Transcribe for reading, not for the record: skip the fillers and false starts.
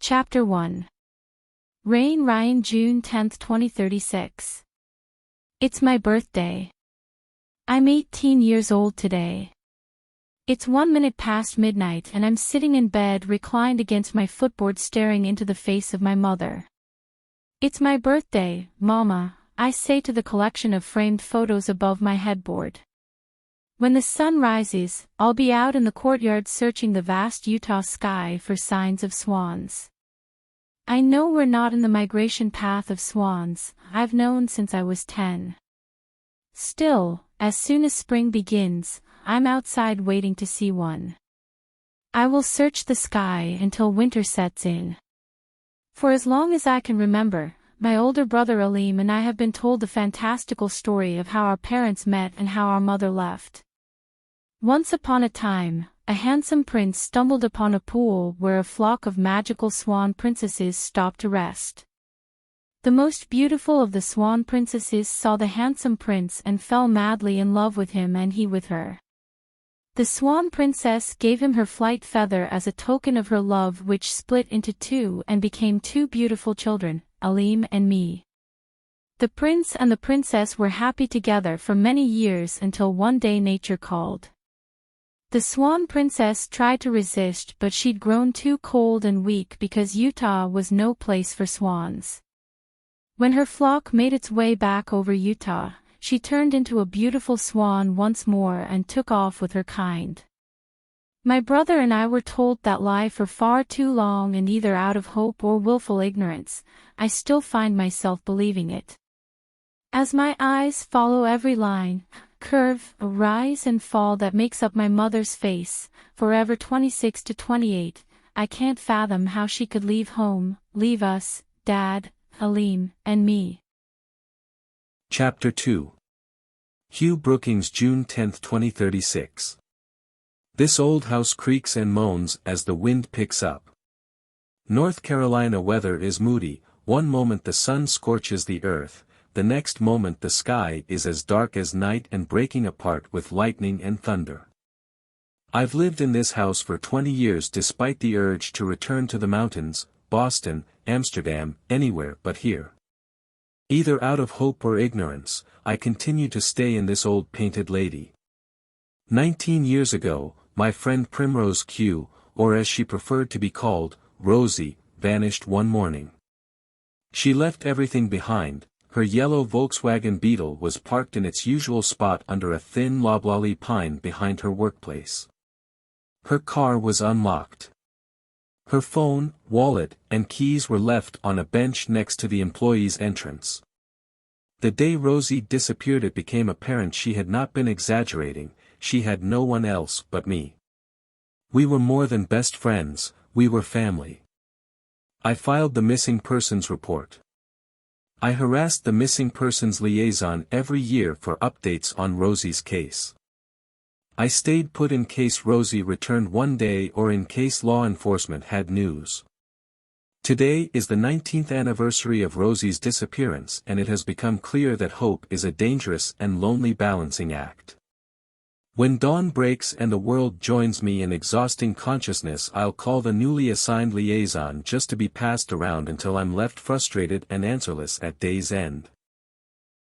Chapter 1. Ryan, June 10th, 2036. It's my birthday. I'm 18 years old today. It's 1 minute past midnight and I'm sitting in bed reclined against my footboard staring into the face of my mother. It's my birthday, Mama, I say to the collection of framed photos above my headboard. When the sun rises, I'll be out in the courtyard searching the vast Utah sky for signs of swans. I know we're not in the migration path of swans, I've known since I was 10. Still, as soon as spring begins, I'm outside waiting to see one. I will search the sky until winter sets in. For as long as I can remember, my older brother Elim and I have been told the fantastical story of how our parents met and how our mother left. Once upon a time, a handsome prince stumbled upon a pool where a flock of magical swan princesses stopped to rest. The most beautiful of the swan princesses saw the handsome prince and fell madly in love with him and he with her. The swan princess gave him her flight feather as a token of her love, which split into two and became two beautiful children, Elim and me. The prince and the princess were happy together for many years until one day nature called. The swan princess tried to resist, but she'd grown too cold and weak because Utah was no place for swans. When her flock made its way back over Utah, she turned into a beautiful swan once more and took off with her kind. My brother and I were told that lie for far too long, and either out of hope or willful ignorance, I still find myself believing it. As my eyes follow every line, curve, rise and fall that makes up my mother's face, forever 26 to 28, I can't fathom how she could leave home, leave us, Dad, Elim, and me. Chapter 2. Hugh Brookings, June 10, 2036. This old house creaks and moans as the wind picks up. North Carolina weather is moody, one moment the sun scorches the earth, the next moment the sky is as dark as night and breaking apart with lightning and thunder. I've lived in this house for 20 years despite the urge to return to the mountains, Boston, Amsterdam, anywhere but here. Either out of hope or ignorance, I continue to stay in this old painted lady. 19 years ago, my friend Primrose Q, or as she preferred to be called, Rosie, vanished one morning. She left everything behind. Her yellow Volkswagen Beetle was parked in its usual spot under a thin loblolly pine behind her workplace. Her car was unlocked. Her phone, wallet, and keys were left on a bench next to the employee's entrance. The day Rosie disappeared, it became apparent she had not been exaggerating. She had no one else but me. We were more than best friends, we were family. I filed the missing persons report. I harassed the missing persons liaison every year for updates on Rosie's case. I stayed put in case Rosie returned one day or in case law enforcement had news. Today is the 19th anniversary of Rosie's disappearance, and it has become clear that hope is a dangerous and lonely balancing act. When dawn breaks and the world joins me in exhausting consciousness, I'll call the newly assigned liaison just to be passed around until I'm left frustrated and answerless at day's end.